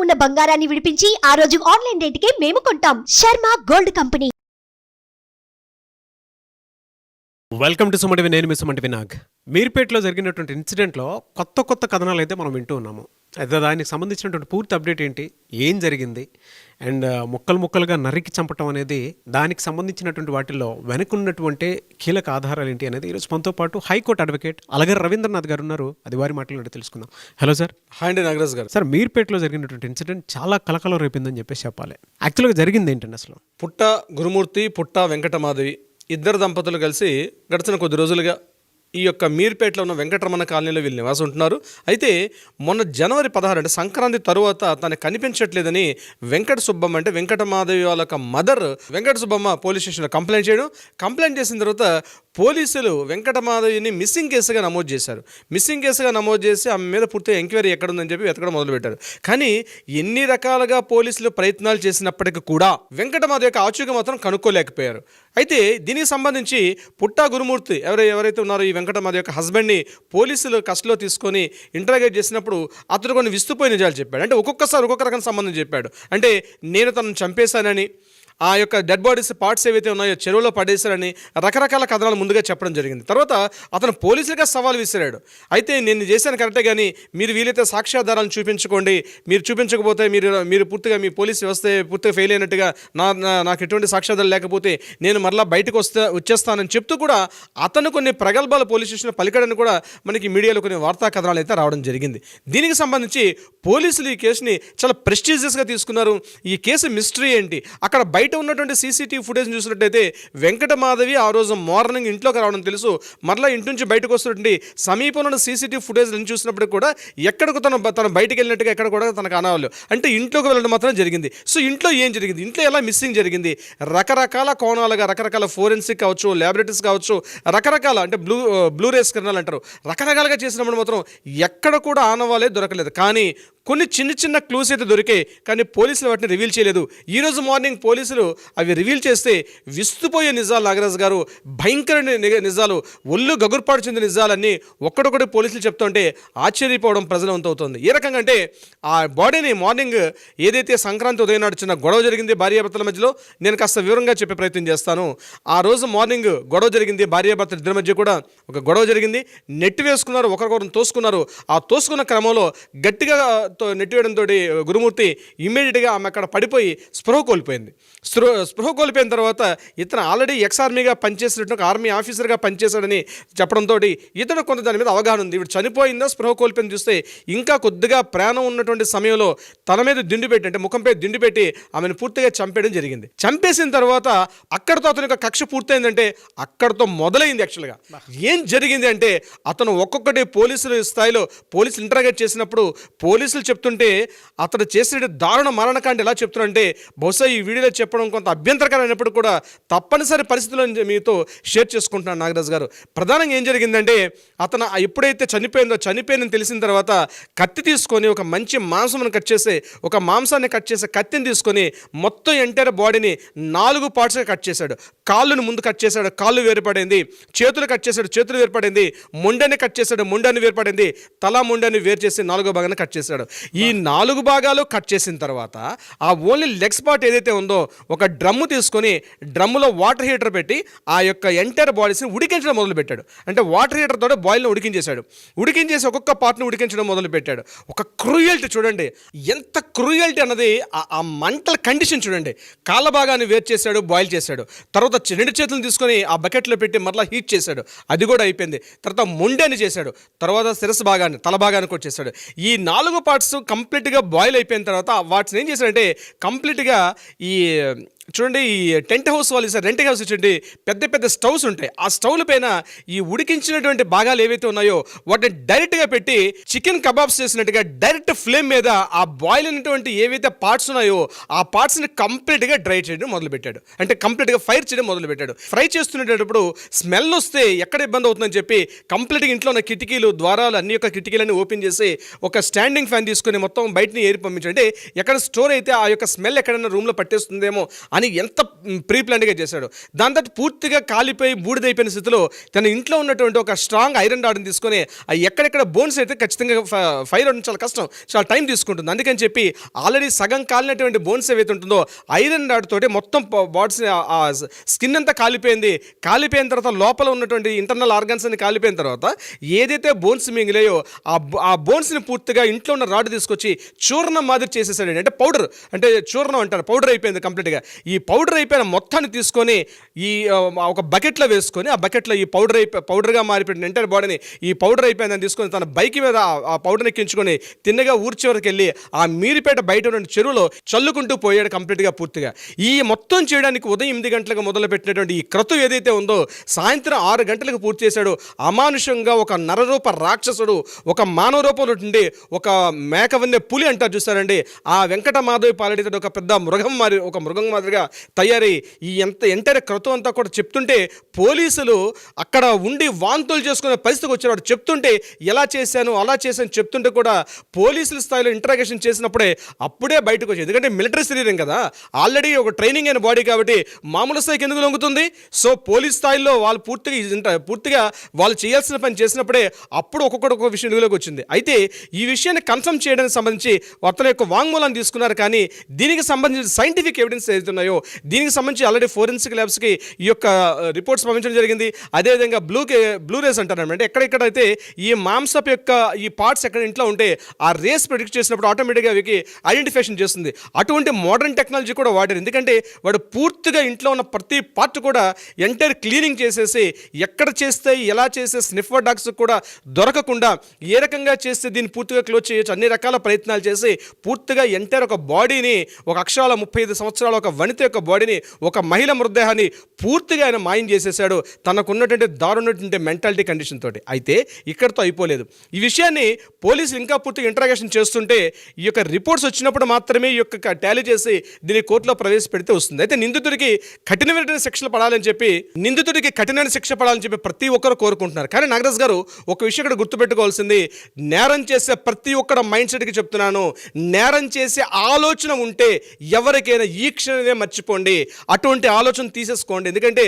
ఉన్న బంగారాన్ని విడిపించి ఆ రోజు ఆన్లైన్ రేటుకే మేము కొంటాం. Sharma gold company. Welcome to Suma TV. నేను మీ సుమటి వినాగ్. మీర్పేటలో జరిగినటువంటి ఇన్సిడెంట్లో కొత్త కథనాలు అయితే మనం వింటూ ఉన్నాము. అయితే దానికి సంబంధించినటువంటి పూర్తి అప్డేట్ ఏంటి, ఏం జరిగింది, అండ్ ముక్కలుగా నరికి చంపటం అనేది, దానికి సంబంధించినటువంటి వాటిల్లో వెనుకున్నటువంటి కీలక ఆధారాలు ఏంటి అనేది ఈరోజు మనతో పాటు హైకోర్టు అడ్వకేట్ అలగర్ రవీంద్రనాథ్ గారు ఉన్నారు. అది వారి మాటలు తెలుసుకుందాం. Hello sir. హాయ్ అండి నాగరాజ్ గారు. సార్, మీర్పేటలో జరిగినటువంటి ఇన్సిడెంట్ చాలా కలకలం రేపిందని చెప్పేసి చెప్పాలి. యాక్చువల్గా జరిగింది ఏంటండి అసలు? పుట్ట గురుమూర్తి, పుట్ట వెంకటమాధవి ఇద్దరు దంపతులు కలిసి గడిచిన కొద్ది రోజులుగా ఈ యొక్క మీర్పేటలో ఉన్న వెంకటరమణ కాలనీలో వీళ్ళు నివాసం ఉంటున్నారు. అయితే మొన్న జనవరి 16 అంటే సంక్రాంతి తరువాత తనకు కనిపించట్లేదని వెంకట సుబ్బమ్మ అంటే వెంకటమాధవి వాళ్ళ యొక్క మదర్ వెంకట సుబ్బమ్మ పోలీస్ స్టేషన్లో కంప్లైంట్ చేసిన తర్వాత పోలీసులు వెంకటమాధవిని మిస్సింగ్ కేసుగా నమోదు చేశారు. మిస్సింగ్ కేసుగా నమోదు చేసి ఆమె మీద పూర్తిగా ఎంక్వైరీ ఎక్కడుందని చెప్పి వెతకడం మొదలుపెట్టారు. కానీ ఎన్ని రకాలుగా పోలీసులు ప్రయత్నాలు చేసినప్పటికీ కూడా వెంకటమాధవి యొక్క ఆచూకీ మాత్రం కనుక్కోలేకపోయారు. అయితే దీనికి సంబంధించి పుట్టా గురుమూర్తి ఎవరైతే ఉన్నారో ఈ వెంకటమాధవి యొక్క హస్బెండ్ని పోలీసులు కస్టడీలో తీసుకొని ఇంటరాగేట్ చేసినప్పుడు అతను కొన్ని విస్తుపోయిన నిజాలు చెప్పాడు. అంటే ఒక్కొక్కసారి ఒక్కొక్క రకం సంబంధం చెప్పాడు. అంటే నేను తనను చంపేశానని, ఆ యొక్క డెడ్ బాడీస్ పార్ట్స్ ఏవైతే ఉన్నాయో చెరువులో పడేశారని రకరకాల కథనాలు ముందుగా చెప్పడం జరిగింది. తర్వాత అతను పోలీసులుగా సవాల్ విసిరాడు. అయితే నేను చేశాను కరెక్టే, కానీ మీరు వీలైతే సాక్ష్యాధారాలను చూపించుకోండి, మీరు చూపించకపోతే మీరు పూర్తిగా మీ పోలీస్ వ్యవస్థ పూర్తిగా ఫెయిల్ అయినట్టుగా, నాకు ఎటువంటి సాక్ష్యాధారాలు లేకపోతే నేను మరలా బయటకు వచ్చేస్తానని చెప్తూ కూడా అతను కొన్ని ప్రగల్భాలు పోలీస్ స్టేషన్లో పలికడని కూడా మనకి మీడియాలో కొన్ని వార్తా కథనాలు అయితే రావడం జరిగింది. దీనికి సంబంధించి పోలీసులు ఈ కేసుని చాలా ప్రెస్టీజియస్గా తీసుకున్నారు. ఈ కేసు మిస్టరీ ఏంటి, అక్కడ బయట ఉన్నటువంటి సీసీటీవీ ఫుటేజ్ చూసినట్టయితే వెంకటమాధవి ఆ రోజు మార్నింగ్ ఇంట్లోకి రావడం తెలుసు. మరలా ఇంటి నుంచి బయటకు వస్తున్నటువంటి సమీపంలో ఉన్న సీసీటీవీ ఫుటేజ్ చూసినప్పుడు కూడా ఎక్కడికి తను బయటకు వెళ్ళినట్టుగా ఎక్కడ కూడా తనకు అనవాలి. అంటే ఇంట్లోకి వెళ్ళడం మాత్రం జరిగింది. సో ఇంట్లో ఏం జరిగింది, ఇంట్లో ఎలా మిస్సింగ్ జరిగింది, రకరకాల కోణాలుగా రకరకాల ఫోరెన్సిక్ కావచ్చు, ల్యాబొరేటరీస్ కావచ్చు, రకరకాల అంటే బ్లూ రేస్ కిరణాలు అంటారు, రకరకాలుగా చేసినప్పుడు మాత్రం ఎక్కడ కూడా ఆనవాలే దొరకలేదు. కానీ కొన్ని చిన్న క్లూస్ అయితే దొరికాయి, కానీ పోలీసులు వాటిని రివీల్ చేయలేదు. ఈరోజు మార్నింగ్ పోలీసులు అవి రివీల్ చేస్తే విస్తుపోయే నిజాలు, నాగరాజు గారు, భయంకర నిజాలు, ఒళ్ళు గగుర్పాటు చెందిన నిజాలన్నీ ఒక్కడొక్కటి పోలీసులు చెప్తుంటే ఆశ్చర్యపోవడం ప్రజలు అవుతుంది. ఏ రకంగా అంటే ఆ బాడీని మార్నింగ్ ఏదైతే సంక్రాంతి ఉదయం నాడు చిన్న గొడవ జరిగింది భార్యాభర్తల మధ్యలో, నేను కాస్త వివరంగా చెప్పే ప్రయత్నం చేస్తాను. ఆ రోజు మార్నింగ్ గొడవ జరిగింది, భార్యాభర్తల ఇద్దరి మధ్య కూడా ఒక గొడవ జరిగింది. నెట్ వేసుకున్నారు, ఒకరికొకరు తోసుకున్నారు. ఆ తోసుకున్న క్రమంలో గట్టిగా నెట్టివేయడంతో గురుమూర్తి ఇమ్మీడియట్గా ఆమె అక్కడ పడిపోయి స్పృహ కోల్పోయిన తర్వాత ఇతను ఆల్రెడీ ఆర్మీగా పనిచేసినట్టు, ఒక ఆర్మీ ఆఫీసర్గా పనిచేశాడని చెప్పడంతో ఇతను కొంత దాని మీద అవగాహన ఉంది. ఇప్పుడు చనిపోయిందా స్పృహ కోల్పోయింది చూస్తే ఇంకా కొద్దిగా ప్రాణం ఉన్నటువంటి సమయంలో తన మీద దిండు పెట్టి, అంటే ముఖంపై దిండు పెట్టి ఆమెను పూర్తిగా చంపేయడం జరిగింది. చంపేసిన తర్వాత అక్కడితో అతని యొక్క కక్ష పూర్తయిందంటే అక్కడితో మొదలైంది. యాక్చువల్గా ఏం జరిగింది అంటే అతను ఒక్కొక్కటి పోలీసుల స్థాయిలో పోలీసులు ఇంటరాగేట్ చేసినప్పుడు పోలీసులు చెప్తుంటే అతడు చేసిన దారుణ మరణకాండ ఎలా చెప్తున్నారంటే, బహుశా ఈ వీడియోలో చెప్పడం కొంత అభ్యంతరకరమైనప్పుడు కూడా తప్పనిసరి పరిస్థితుల్లో మీతో షేర్ చేసుకుంటున్నాను నాగరాజు గారు. ప్రధానంగా ఏం జరిగిందంటే అతను ఎప్పుడైతే చనిపోయిందని తెలిసిన తర్వాత కత్తి తీసుకొని ఒక మంచి మాంసాన్ని కట్ చేసే కత్తిని తీసుకొని మొత్తం ఎంటైర్ బాడీని 4 పార్ట్స్గా కట్ చేశాడు. కాళ్ళను ముందు కట్ చేశాడు, కాళ్ళు వేరుపడింది. చేతులు కట్ చేశాడు, చేతులు వేరుపడింది. మొండని కట్ చేశాడు, మొండని వేరుపడింది. తల మొండని వేరు చేసి 4వ భాగాన్ని కట్ చేశాడు. ఈ 4 భాగాలు కట్ చేసిన తర్వాత ఆ ఓన్లీ లెగ్స్ పార్ట్ ఏదైతే ఉందో ఒక డ్రమ్ము తీసుకొని డ్రమ్ములో వాటర్ హీటర్ పెట్టి ఆ యొక్క ఎంటైర్ బాడీస్ని ఉడికించడం మొదలుపెట్టాడు. అంటే వాటర్ హీటర్ తోటి బాయిల్ని ఉడికించేసి ఒక్కొక్క పార్ట్ని ఉడికించడం మొదలుపెట్టాడు. ఒక క్రూయల్టీ చూడండి, ఎంత క్రూయల్టీ అన్నది. ఆ మంటల కండిషన్ చూడండి. కాళ్ళ భాగాన్ని వేరు చేశాడు, బాయిల్ చేశాడు. తర్వాత 2 చేతులను తీసుకొని ఆ బకెట్లో పెట్టి మరలా హీట్ చేశాడు, అది కూడా అయిపోయింది. తర్వాత మొండని చేశాడు, తర్వాత శిరస్సు భాగాన్ని, తల భాగాన్ని కూడా చేశాడు. ఈ 4 పార్ట్స్ కంప్లీట్గా బాయిల్ అయిపోయిన తర్వాత వాటిని ఏం చేశాడంటే కంప్లీట్గా ఈ చూడండి, ఈ టెంట్ హౌస్ వాళ్ళు సార్ రెంట్ హౌస్ ఇచ్చండి, పెద్ద స్టవ్స్ ఉంటాయి. ఆ స్టవ్ల పైన ఈ ఉడికించినటువంటి భాగాలు ఏవైతే ఉన్నాయో వాటిని డైరెక్ట్గా పెట్టి చికెన్ కబాబ్స్ చేసినట్టుగా డైరెక్ట్ ఫ్లేమ్ మీద ఆ బాయిల్ అయినటువంటి ఏవైతే పార్ట్స్ ఉన్నాయో ఆ పార్ట్స్ని కంప్లీట్గా డ్రై చేయడం మొదలుపెట్టాడు. అంటే కంప్లీట్గా ఫైర్ చేయడం మొదలుపెట్టాడు. ఫ్రై చేస్తున్నప్పుడు స్మెల్ వస్తే ఎక్కడ ఇబ్బంది అవుతుందని చెప్పి కంప్లీట్గా ఇంట్లో ఉన్న కిటికీలు, ద్వారాలు, అన్ని యొక్క కిటికీలన్నీ ఓపెన్ చేసి ఒక స్టాండింగ్ ఫ్యాన్ తీసుకొని మొత్తం బయటని ఏరి పంపించాడు. అంటే ఎక్కడ స్టోర్ అయితే ఆ యొక్క స్మెల్ ఎక్కడైనా రూమ్లో పట్టేస్తుందేమో అని ఎంత ప్రీ ప్లాన్డ్గా చేశాడు. దాని తర్వాత పూర్తిగా కాలిపోయి బూడిదైపోయిన స్థితిలో తన ఇంట్లో ఉన్నటువంటి ఒక స్ట్రాంగ్ ఐరన్ రాడ్ని తీసుకొని ఎక్కడెక్కడ బోన్స్ అయితే ఖచ్చితంగా ఫైర్ అవడం చాలా కష్టం, చాలా టైం తీసుకుంటుంది. అందుకని చెప్పి ఆల్రెడీ సగం కాలినటువంటి బోన్స్ ఏవైతే ఉంటుందో ఐరన్ రాడ్ తోటి మొత్తం బాడీస్ ఆ స్కిన్ అంతా కాలిపోయిన తర్వాత లోపల ఉన్నటువంటి ఇంటర్నల్ ఆర్గన్స్ అన్ని కాలిపోయిన తర్వాత ఏదైతే బోన్స్ మిగిలాయో ఆ బోన్స్ని పూర్తిగా ఇంట్లో ఉన్న రాడ్ తీసుకొచ్చి చూర్ణం మాదిరి చేసేసాడు. అంటే పౌడర్, అంటే చూర్ణం అంటారు, పౌడర్ అయిపోయింది కంప్లీట్గా. ఈ పౌడర్ అయిపోయిన మొత్తాన్ని తీసుకొని ఈ ఒక బకెట్లో వేసుకొని ఆ బకెట్లో ఈ పౌడర్గా మారిపోయిన ఎంటైర్ బాడీని ఈ పౌడర్ అయిపోయిందని తీసుకొని తన బైక్ మీద ఆ పౌడర్ని ఎక్కించుకొని తిన్నగా ఊరి చివరికి వెళ్ళి ఆ మీరిపేట బయట ఉన్న చెరువులో చల్లుకుంటూ పోయాడు కంప్లీట్గా పూర్తిగా. ఈ మొత్తం చేయడానికి ఉదయం 8 గంటలకు మొదలుపెట్టినటువంటి ఈ క్రతువు ఏదైతే ఉందో సాయంత్రం 6 గంటలకు పూర్తి చేశాడు. అమానుషంగా ఒక నరరూప రాక్షసుడు ఒక మానవ రూపంలో ఉండి ఒక మేకవన్నే పులి అంటారు చూస్తారండి, ఆ వెంకటమాధవి పాలెడితే ఒక పెద్ద మృగం మాదిరిగా తయారై ఈ ఎంటైర్ క్రతువు అంతా కూడా చెప్తుంటే పోలీసులు అక్కడ ఉండి వాంతులు చేసుకునే పరిస్థితికి వచ్చారు. చెప్తుంటే ఎలా చేశాను అలా చేశాను చెప్తుంటే కూడా పోలీసుల స్థాయిలో ఇంటరాగేషన్ చేసినప్పుడే అప్పుడే బయటకు వచ్చేది. ఎందుకంటే మిలిటరీ శరీరం కదా, ఆల్రెడీ ఒక ట్రైనింగ్ అయిన బాడీ కాబట్టి మామూలు స్థాయికి ఎందుకు లొంగుతుంది. సో పోలీస్ స్థాయిలో వాళ్ళు పూర్తిగా వాళ్ళు చేయాల్సిన పని చేసినప్పుడే అప్పుడు ఒక్కొక్క విషయం వెలుగులోకి వచ్చింది. అయితే ఈ విషయాన్ని కన్ఫర్మ్ చేయడానికి సంబంధించి అతని యొక్క వాంగ్మూలాన్ని తీసుకున్నారు. కానీ దీనికి సంబంధించిన సైంటిఫిక్ ఎవిడెన్స్ ఏదైతున్నాయో దీనికి సంబంధించి ఆల్రెడీ ఫోరెన్సిక్ ల్యాబ్స్కి ఈ యొక్క రిపోర్ట్స్ పంపించడం జరిగింది. అదేవిధంగా బ్లూ రేస్ అంటారు, అంటే ఎక్కడెక్కడైతే ఈ మాంసపు యొక్క ఈ పార్ట్స్ ఎక్కడ ఇంట్లో ఉంటే ఆ రేస్ ప్రిడిక్ట్ చేసినప్పుడు ఆటోమేటిక్గా అవికి ఐడెంటిఫికేషన్ చేస్తుంది. అటువంటి మోడర్న్ టెక్నాలజీ కూడా వాడారు. ఎందుకంటే వాడు పూర్తిగా ఇంట్లో ఉన్న ప్రతి పార్ట్ కూడా ఎంటైర్ క్లీనింగ్ చేసేసి ఎక్కడ చేస్తే ఎలా చేస్తే స్నిఫర్ డాగ్స్ కూడా దొరకకుండా ఏ రకంగా చేస్తే దీన్ని పూర్తిగా క్లోజ్ చేయొచ్చు అన్ని రకాల ప్రయత్నాలు చేసి పూర్తిగా ఎంటైర్ ఒక బాడీని ఒక అక్షరాల 35 సంవత్సరాల ఒక వనిత యొక్క బాడీని ఒక మహిళ మృతదేహాన్ని పూర్తిగా ఆయన మాయం చేసేసాడు తనకున్నటువంటి దారుణటువంటి మెంటాలిటీ కండిషన్ తోటి. అయితే ఇక్కడితో అయిపోలేదు. ఈ విషయాన్ని పోలీసులు ఇంకా పూర్తిగా ఇంటరాగేషన్ చేస్తుంటే ఈ యొక్క రిపోర్ట్స్ వచ్చినప్పుడు మాత్రమే ఈ యొక్క టాలీ చేసి దీన్ని కోర్టులో ప్రవేశపెడితే వస్తుంది. అయితే నిందితుడికి కఠినమైన శిక్షలు పడాలని చెప్పి ప్రతి ఒక్కరు కోరుకుంటున్నారు. కానీ నాగరాజ్ గారు ఒక విషయం ఇక్కడ గుర్తుపెట్టుకోవాల్సింది, నేరం చేసే ప్రతి ఒక్కరు మైండ్ సెట్కి చెప్తున్నాను, నేరం చేసే ఆలోచన ఉంటే ఎవరికైనా ఈ క్షణమే మర్చిపోండి, అటువంటి ఆలోచన తీసేసుకోండి. ఎందుకంటే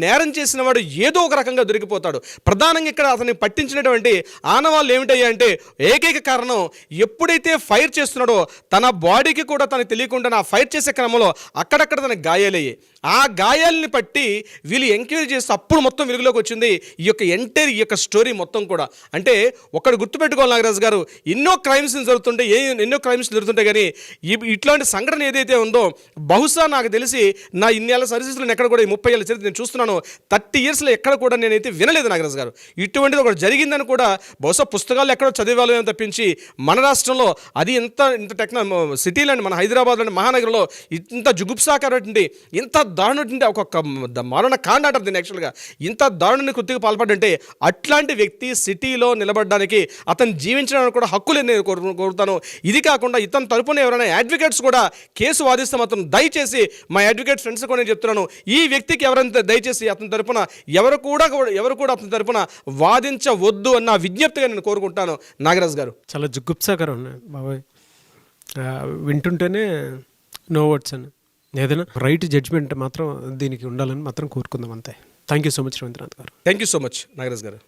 నేరం చేసిన వాడు ఏదో ఒక రకంగా దొరికిపోతాడు. ప్రధానంగా ఇక్కడ అతన్ని పట్టించినటువంటి ఆనవాళ్ళు ఏమిటయ్యా అంటే ఏకైక కారణం, ఎప్పుడైతే ఫైర్ చేస్తున్నాడో తన బాడీకి కూడా తనకు తెలియకుండా ఆ ఫైర్ చేసే క్రమంలో అక్కడక్కడ తనకు గాయాలయ్యాయి. ఆ గాయాలని పట్టి వీళ్ళు ఎంక్వైరీ చేస్తే అప్పుడు మొత్తం వెలుగులోకి వచ్చింది ఈ యొక్క స్టోరీ మొత్తం కూడా. అంటే ఒక్కడు గుర్తుపెట్టుకోవాలి నాగరాజు గారు, ఎన్నో క్రైమ్స్ జరుగుతుంటాయి కానీ ఇట్లాంటి సంఘటన ఏదైతే ఉందో బహుశా నాకు తెలిసి నా ఇన్నేళ్ళ సర్వీసెస్లో ఎక్కడ కూడా 30 ఏళ్ళ చరిత్ర నేను చూస్తున్నాను, 30 ఇయర్స్లో ఎక్కడ కూడా నేనైతే వినలేదు నాగరాజు గారు. ఇటువంటిది ఒకటి జరిగిందని కూడా బహుశా పుస్తకాలు ఎక్కడో చదివేవాళ్ళని తప్పించి మన రాష్ట్రంలో అది ఇంత సిటీలోని మన హైదరాబాద్లోని మహానగరంలో ఇంత జుగుప్సాకరటువంటి ఇంత దారుణటువంటి ఒక మరణ కాండ అంటారు దీన్ని. యాక్చువల్గా ఇంత దారుణాన్ని కృతికి పాల్పడంటే అట్లాంటి వ్యక్తి సిటీలో నిలబడడానికి అతను జీవించడానికి కూడా హక్కులు నేను కోరుతాను. ఇది కాకుండా ఇతని తరపున ఎవరైనా అడ్వకేట్స్ కూడా కేసు వాదిస్తే మాత్రం దయచేసి మా అడ్వకేట్ ఫ్రెండ్స్ కూడా నేను చెప్తున్నాను, ఈ వ్యక్తికి ఎవరైనా దయచేసి అతని తరపున ఎవరు కూడా అతని తరపున వాదించవద్దు అన్న విజ్ఞప్తిగా నేను కోరుకుంటాను. నాగరాజ్ గారు చాలా జుగుప్సాకరం బాబాయ్, వింటుంటేనే నో వర్డ్స్ అని. ఏదైనా రైట్ జడ్జ్మెంట్ మాత్రం దీనికి ఉండాలని మాత్రం కోరుకుందాం అంతే. Thank you so much Ravindranath గారు. Thank you so much Nagaraj గారు.